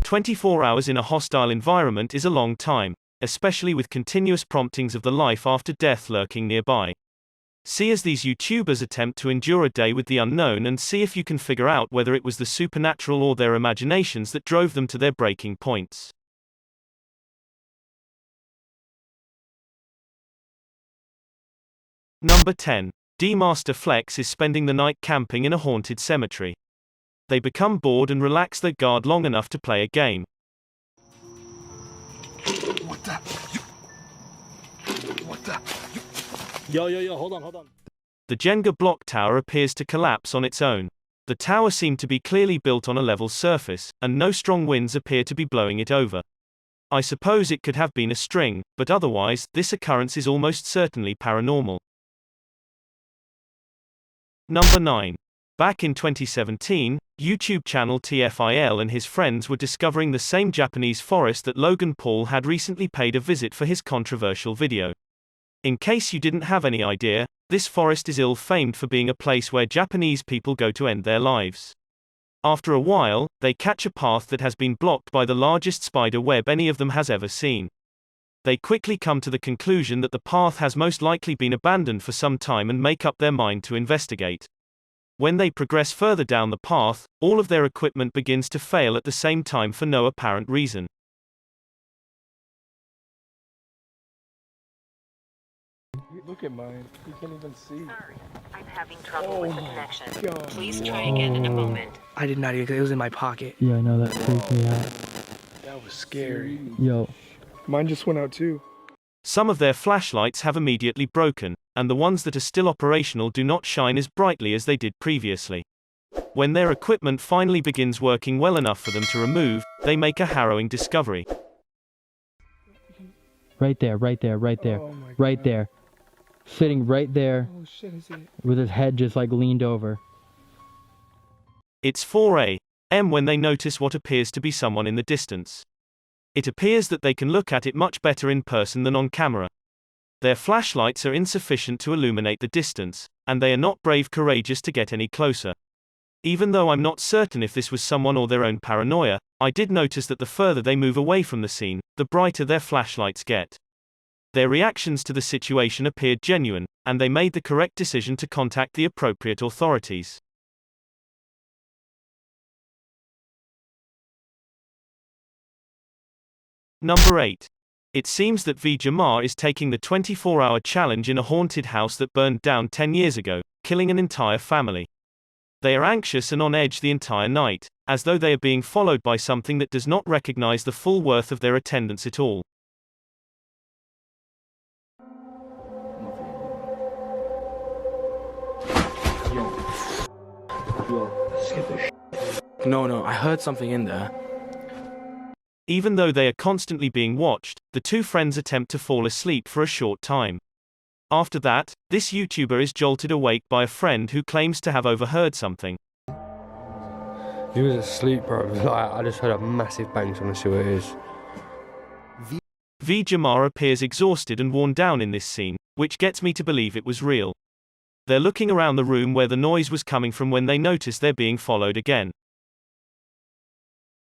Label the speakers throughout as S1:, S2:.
S1: 24 hours in a hostile environment is a long time, especially with continuous promptings of the life after death lurking nearby. See as these YouTubers attempt to endure a day with the unknown and see if you can figure out whether it was the supernatural or their imaginations that drove them to their breaking points. Number 10. D-Master Flex is spending the night camping in a haunted cemetery. They become bored and relax their guard long enough to play a game.
S2: What the? What the?
S3: Yo, hold on.
S1: The Jenga block tower appears to collapse on its own. The tower seemed to be clearly built on a level surface, and no strong winds appear to be blowing it over. I suppose it could have been a string, but otherwise, this occurrence is almost certainly paranormal. Number 9. Back in 2017, YouTube channel TFIL and his friends were discovering the same Japanese forest that Logan Paul had recently paid a visit for his controversial video. In case you didn't have any idea, this forest is ill-famed for being a place where Japanese people go to end their lives. After a while, they catch a path that has been blocked by the largest spider web any of them has ever seen. They quickly come to the conclusion that the path has most likely been abandoned for some time and make up their mind to investigate. When they progress further down the path, all of their equipment begins to fail at the same time for no apparent reason.
S2: Look at mine. You can't even see.
S4: Sorry, I'm having trouble with the connection.
S2: God.
S4: Please try again in a moment.
S5: I did not even, it was in my pocket.
S3: Yeah, I know, that freaked me out.
S2: That was scary.
S3: Yo.
S2: Mine just went out too.
S1: Some of their flashlights have immediately broken, and the ones that are still operational do not shine as brightly as they did previously. When their equipment finally begins working well enough for them to remove, they make a harrowing discovery.
S3: Right there.
S2: Oh my
S3: Right
S2: God.
S3: there. Sitting right there,
S2: Oh shit, is it?
S3: with his head just like leaned over.
S1: It's 4 a.m. when they notice what appears to be someone in the distance. It appears that they can look at it much better in person than on camera. Their flashlights are insufficient to illuminate the distance, and they are not courageous to get any closer. Even though I'm not certain if this was someone or their own paranoia, I did notice that the further they move away from the scene, the brighter their flashlights get. Their reactions to the situation appeared genuine, and they made the correct decision to contact the appropriate authorities. Number 8. It seems that V. Jamar is taking the 24-hour challenge in a haunted house that burned down 10 years ago, killing an entire family. They are anxious and on edge the entire night, as though they are being followed by something that does not recognize the full worth of their attendance at all.
S5: No, I heard something in there.
S1: Even though they are constantly being watched, the two friends attempt to fall asleep for a short time. After that, this YouTuber is jolted awake by a friend who claims to have overheard something.
S6: He was asleep, bro. Like, I just heard a massive bang, so I'm gonna see what it is.
S1: V. Jamar appears exhausted and worn down in this scene, which gets me to believe it was real. They're looking around the room where the noise was coming from when they notice they're being followed again.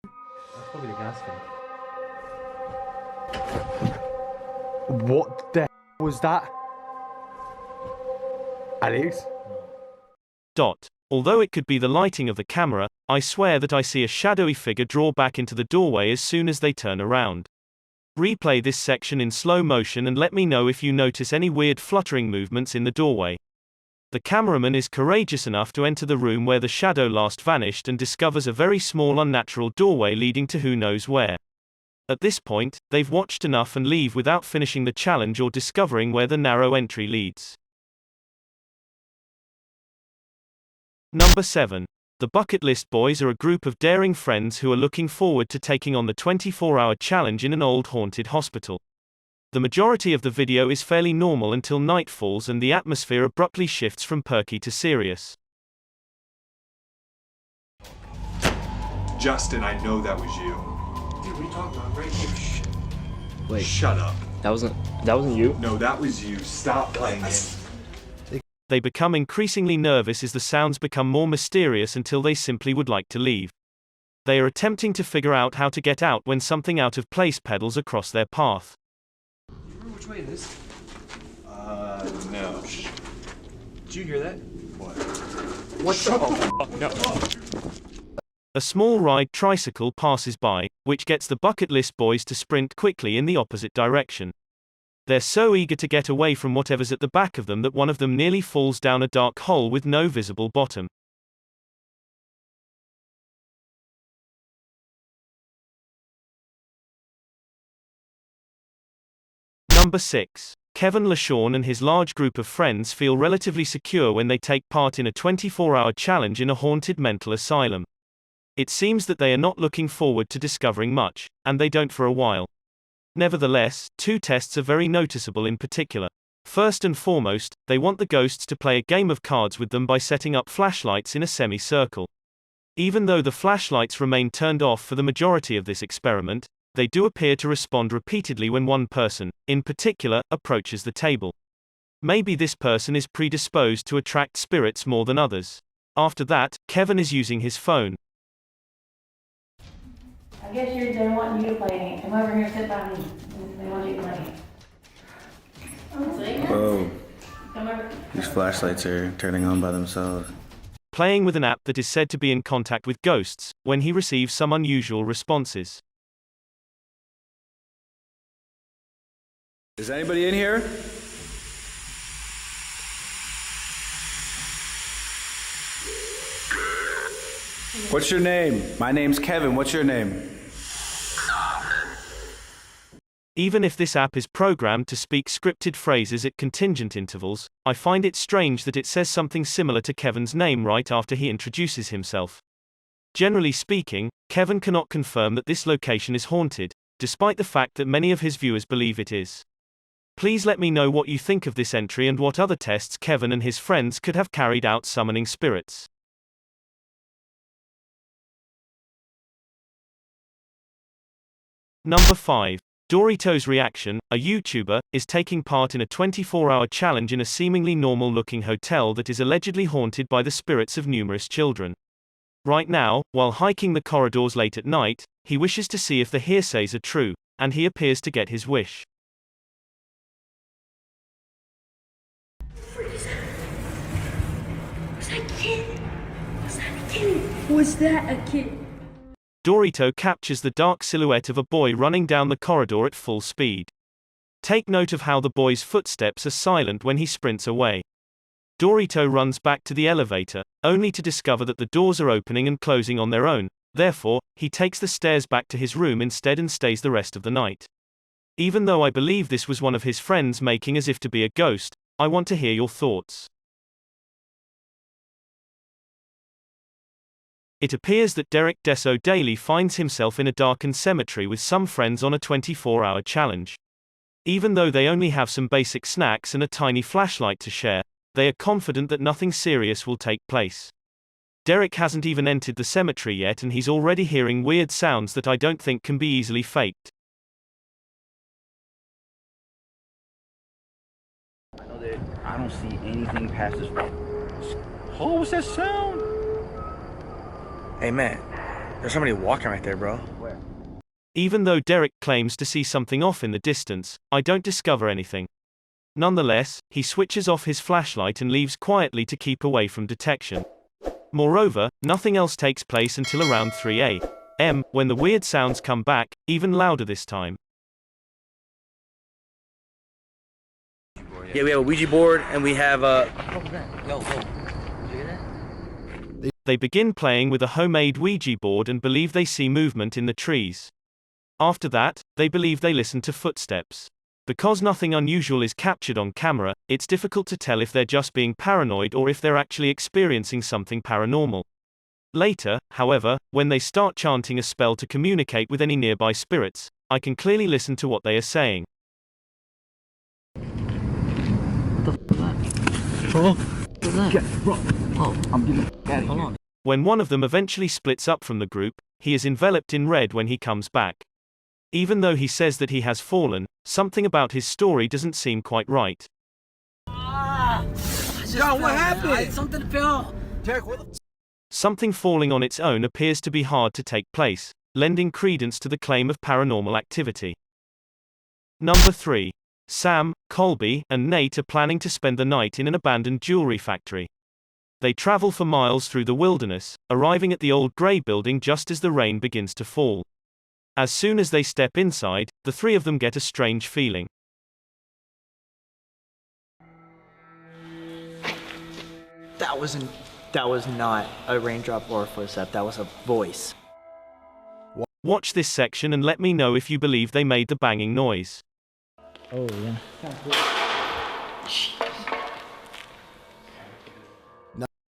S7: That's probably the gas thing.
S6: What the was that? Alex?
S1: Although it could be the lighting of the camera, I swear that I see a shadowy figure draw back into the doorway as soon as they turn around. Replay this section in slow motion and let me know if you notice any weird fluttering movements in the doorway. The cameraman is courageous enough to enter the room where the shadow last vanished and discovers a very small unnatural doorway leading to who knows where. At this point, they've watched enough and leave without finishing the challenge or discovering where the narrow entry leads. Number 7. The Bucket List Boys are a group of daring friends who are looking forward to taking on the 24-hour challenge in an old haunted hospital. The majority of the video is fairly normal until night falls and the atmosphere abruptly shifts from perky to serious.
S8: Justin, I know that was you.
S7: Dude, what are you talking about? Right here.
S8: Wait. Shut up.
S5: That wasn't you?
S8: No, that was you. Stop playing it.
S1: They become increasingly nervous as the sounds become more mysterious until they simply would like to leave. They are attempting to figure out how to get out when something out of place pedals across their path.
S7: You remember which way it is?
S8: No.
S7: Did you hear that?
S8: What?
S7: What the fuck?
S1: A small ride tricycle passes by, which gets the bucket list boys to sprint quickly in the opposite direction. They're so eager to get away from whatever's at the back of them that one of them nearly falls down a dark hole with no visible bottom. Number 6. Kevin LaShawn and his large group of friends feel relatively secure when they take part in a 24-hour challenge in a haunted mental asylum. It seems that they are not looking forward to discovering much, and they don't for a while. Nevertheless, 2 tests are very noticeable in particular. First and foremost, they want the ghosts to play a game of cards with them by setting up flashlights in a semicircle. Even though the flashlights remain turned off for the majority of this experiment, they do appear to respond repeatedly when one person, in particular, approaches the table. Maybe this person is predisposed to attract spirits more than others. After that, Kevin is using his phone.
S9: I guess they want you to play. Come over here and sit by me. They want you to play.
S10: Whoa,
S9: Come over.
S10: these flashlights are turning on by themselves.
S1: Playing with an app that is said to be in contact with ghosts, when he receives some unusual responses.
S10: Is anybody in here? What's your name? My name's Kevin. What's your name?
S1: Even if this app is programmed to speak scripted phrases at contingent intervals, I find it strange that it says something similar to Kevin's name right after he introduces himself. Generally speaking, Kevin cannot confirm that this location is haunted, despite the fact that many of his viewers believe it is. Please let me know what you think of this entry and what other tests Kevin and his friends could have carried out summoning spirits. Number 5. Dorito's Reaction, a YouTuber, is taking part in a 24-hour challenge in a seemingly normal-looking hotel that is allegedly haunted by the spirits of numerous children. Right now, while hiking the corridors late at night, he wishes to see if the hearsays are true, and he appears to get his wish.
S9: Was that a kid? Was that a kid? Was that a kid?
S1: Dorito captures the dark silhouette of a boy running down the corridor at full speed. Take note of how the boy's footsteps are silent when he sprints away. Dorito runs back to the elevator, only to discover that the doors are opening and closing on their own. Therefore, he takes the stairs back to his room instead and stays the rest of the night. Even though I believe this was one of his friends making as if to be a ghost, I want to hear your thoughts. It appears that Derek Deso Daily finds himself in a darkened cemetery with some friends on a 24-hour challenge. Even though they only have some basic snacks and a tiny flashlight to share, they are confident that nothing serious will take place. Derek hasn't even entered the cemetery yet and he's already hearing weird sounds that I don't think can be easily faked.
S11: I know that I don't see anything past this. Oh, what's that sound? Hey man, there's somebody walking right there, bro. Where?
S1: Even though Derek claims to see something off in the distance, I don't discover anything. Nonetheless, he switches off his flashlight and leaves quietly to keep away from detection. Moreover, nothing else takes place until around 3 a.m., when the weird sounds come back, even louder this time.
S11: Yeah, we have a Ouija board and we have a...
S1: They begin playing with a homemade Ouija board and believe they see movement in the trees. After that, they believe they listen to footsteps. Because nothing unusual is captured on camera, it's difficult to tell if they're just being paranoid or if they're actually experiencing something paranormal. Later, however, when they start chanting a spell to communicate with any nearby spirits, I can clearly listen to what they are saying. When one of them eventually splits up from the group, he is enveloped in red when he comes back. Even though he says that he has fallen, something about his story doesn't seem quite right.
S11: John, what happened? Something fell. Derek, what the...
S1: Something falling on its own appears to be hard to take place, lending credence to the claim of paranormal activity. Number 3. Sam, Colby, and Nate are planning to spend the night in an abandoned jewelry factory. They travel for miles through the wilderness, arriving at the old grey building just as the rain begins to fall. As soon as they step inside, the three of them get a strange feeling.
S12: That was not a raindrop or a footstep, that was a voice.
S1: Watch this section and let me know if you believe they made the banging noise.
S3: Oh, yeah.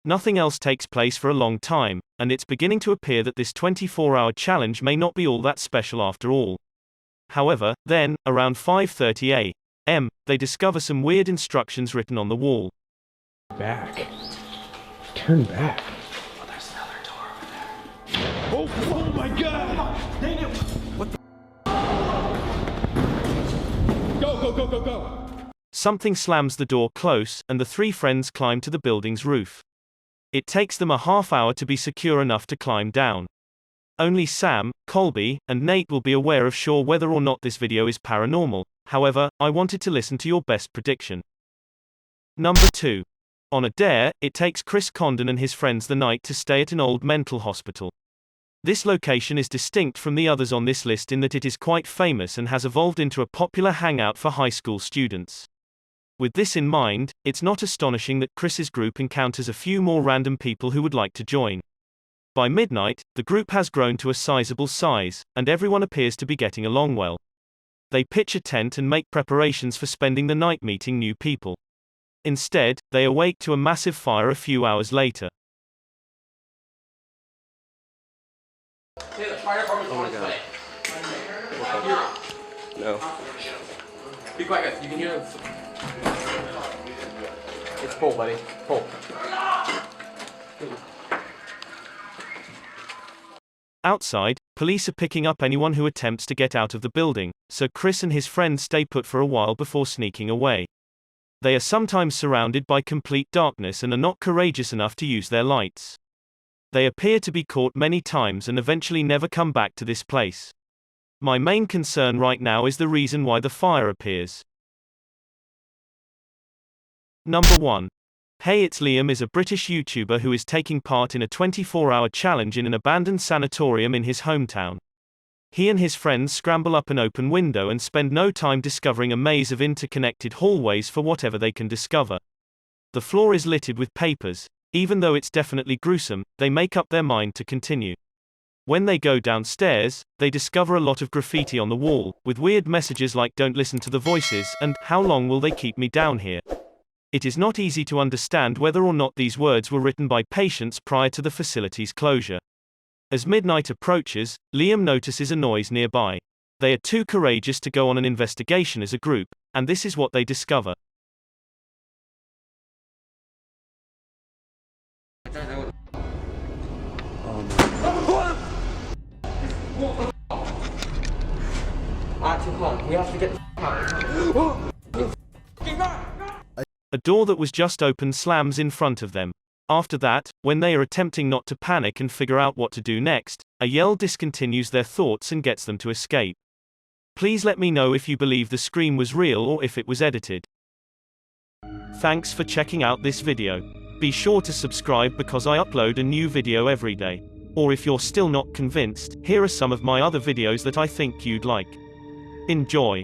S1: Nothing else takes place for a long time, and it's beginning to appear that this 24-hour challenge may not be all that special after all. However, then, around 5:30 a.m., they discover some weird instructions written on the wall.
S6: Back. Turn back.
S12: Oh, there's another door over there.
S10: Oh my god!
S12: Dang it! What the?
S10: Go!
S1: Something slams the door close, and the three friends climb to the building's roof. It takes them a half hour to be secure enough to climb down. Only Sam, Colby, and Nate will be aware of sure whether or not this video is paranormal. However, I wanted to listen to your best prediction. Number 2. On a dare, it takes Chris Condon and his friends the night to stay at an old mental hospital. This location is distinct from the others on this list in that it is quite famous and has evolved into a popular hangout for high school students. With this in mind, it's not astonishing that Chris's group encounters a few more random people who would like to join. By midnight, the group has grown to a sizable size, and everyone appears to be getting along well. They pitch a tent and make preparations for spending the night meeting new people. Instead, they awake to a massive fire a few hours later.
S7: Hey, the fire department's on its way.
S6: No.
S7: Be quiet, guys. You can hear them. It's full, buddy. Full.
S1: Outside, police are picking up anyone who attempts to get out of the building, so Chris and his friends stay put for a while before sneaking away. They are sometimes surrounded by complete darkness and are not courageous enough to use their lights. They appear to be caught many times and eventually never come back to this place. My main concern right now is the reason why the fire appears. Number 1. Hey, It's Liam is a British YouTuber who is taking part in a 24-hour challenge in an abandoned sanatorium in his hometown. He and his friends scramble up an open window and spend no time discovering a maze of interconnected hallways for whatever they can discover. The floor is littered with papers. Even though it's definitely gruesome, they make up their mind to continue. When they go downstairs, they discover a lot of graffiti on the wall, with weird messages like "Don't listen to the voices" and "How long will they keep me down here?" It is not easy to understand whether or not these words were written by patients prior to the facility's closure. As midnight approaches, Liam notices a noise nearby. They are too courageous to go on an investigation as a group, and this is what they discover.
S7: We have to get out.
S1: A door that was just opened slams in front of them. After that, when they are attempting not to panic and figure out what to do next, a yell discontinues their thoughts and gets them to escape. Please let me know if you believe the scream was real or if it was edited. Thanks for checking out this video. Be sure to subscribe because I upload a new video every day. Or if you're still not convinced, here are some of my other videos that I think you'd like. Enjoy.